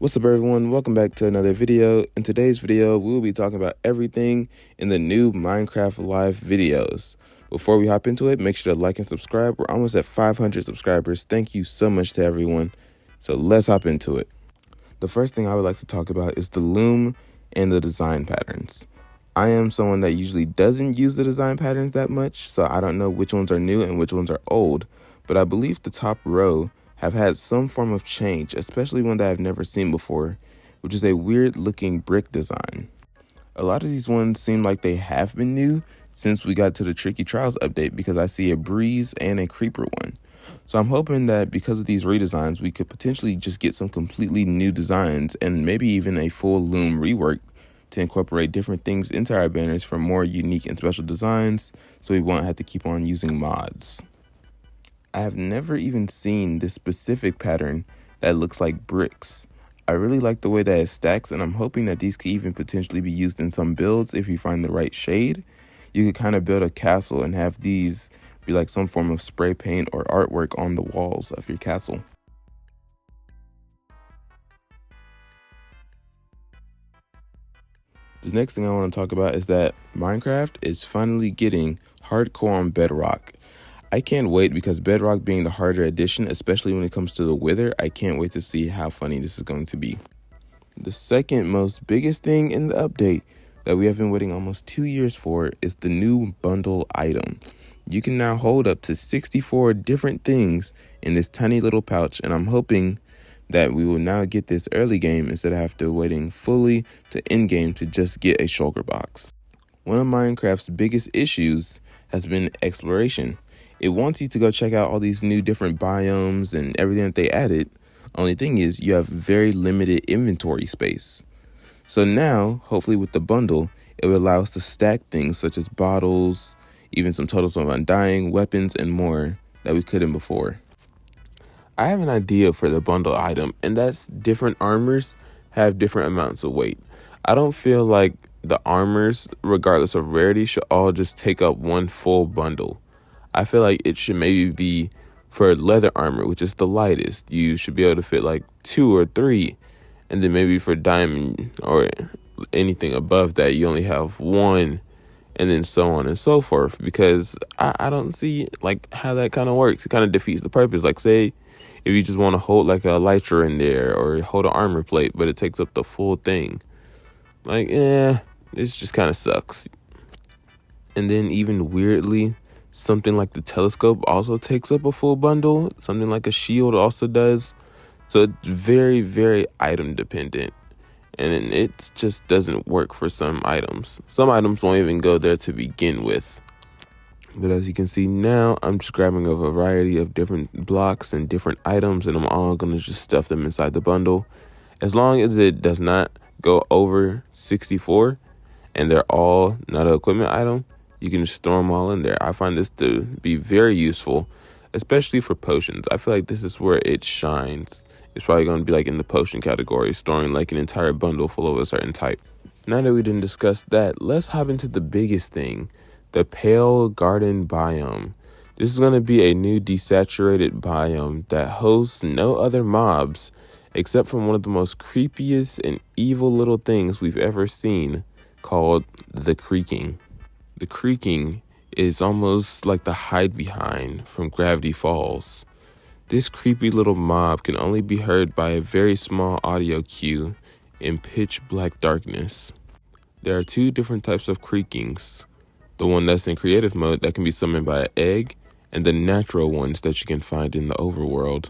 What's up, everyone? Welcome back to another video. In today's video, we will be talking about everything in the new Minecraft live videos. Before we hop into it, make sure to like and subscribe. We're almost at 500 subscribers. Thank you so much to everyone. So let's hop into it. The first thing I would like to talk about is the loom and the design patterns. I am someone that usually doesn't use the design patterns that much, so I don't know which ones are new and which ones are old, but I believe the top row have had some form of change, especially one that I've never seen before, which is a weird looking brick design. A lot of these ones seem like they have been new since we got to the Tricky Trials update, because I see a breeze and a creeper one. So I'm hoping that because of these redesigns, we could potentially just get some completely new designs and maybe even a full loom rework to incorporate different things into our banners for more unique and special designs, so we won't have to keep on using mods. I have never even seen this specific pattern that looks like bricks. I really like the way that it stacks, and I'm hoping that these could even potentially be used in some builds if you find the right shade. You could kind of build a castle and have these be like some form of spray paint or artwork on the walls of your castle. The next thing I want to talk about is that Minecraft is finally getting hardcore on Bedrock. I can't wait, because Bedrock being the harder edition, especially when it comes to the wither, I can't wait to see how funny this is going to be. The second most biggest thing in the update that we have been waiting almost 2 years for is the new bundle item. You can now hold up to 64 different things in this tiny little pouch, and I'm hoping that we will now get this early game instead of after waiting fully to end game to just get a shulker box. One of Minecraft's biggest issues has been exploration. It wants you to go check out all these new different biomes and everything that they added. Only thing is, you have very limited inventory space. So now, hopefully with the bundle, it will allow us to stack things such as bottles, even some totals of undying, weapons, and more that we couldn't before. I have an idea for the bundle item, and that's different armors have different amounts of weight. I don't feel like the armors, regardless of rarity, should all just take up one full bundle. I feel like it should maybe be for leather armor, which is the lightest. You should be able to fit like 2 or 3. And then maybe for diamond or anything above that, you only have 1, and then so on and so forth. Because I don't see like how that kind of works. It kind of defeats the purpose. Like, say if you just want to hold like a elytra in there or hold an armor plate, but it takes up the full thing. Like, it just kind of sucks. And then even weirdly, something like the telescope also takes up a full bundle. Something like a shield also does. So it's very, very item dependent. And it just doesn't work for some items. Some items won't even go there to begin with. But as you can see now, I'm just grabbing a variety of different blocks and different items, and I'm all going to just stuff them inside the bundle. As long as it does not go over 64 and they're all not an equipment item, you can just throw them all in there. I find this to be very useful, especially for potions. I feel like this is where it shines. It's probably going to be like in the potion category, storing like an entire bundle full of a certain type. Now that we didn't discuss that, let's hop into the biggest thing, the Pale Garden biome. This is going to be a new desaturated biome that hosts no other mobs except from one of the most creepiest and evil little things we've ever seen, called the Creaking. The Creaking is almost like the hide behind from Gravity Falls. This creepy little mob can only be heard by a very small audio cue in pitch black darkness. There are 2 different types of creakings. The one that's in creative mode that can be summoned by an egg, and the natural ones that you can find in the overworld.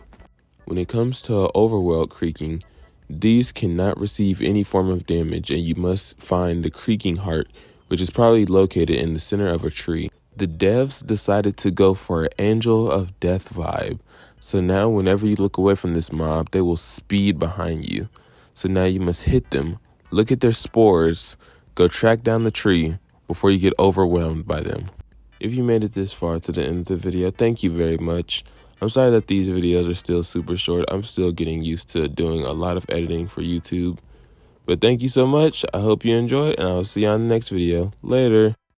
When it comes to overworld creaking, these cannot receive any form of damage, and you must find the creaking heart, which is probably located in the center of a tree. The devs decided to go for an Angel of Death vibe. So now whenever you look away from this mob, they will speed behind you. So now you must hit them, look at their spores, go track down the tree before you get overwhelmed by them. If you made it this far to the end of the video, thank you very much. I'm sorry that these videos are still super short. I'm still getting used to doing a lot of editing for YouTube. But thank you so much. I hope you enjoyed, and I'll see you on the next video. Later.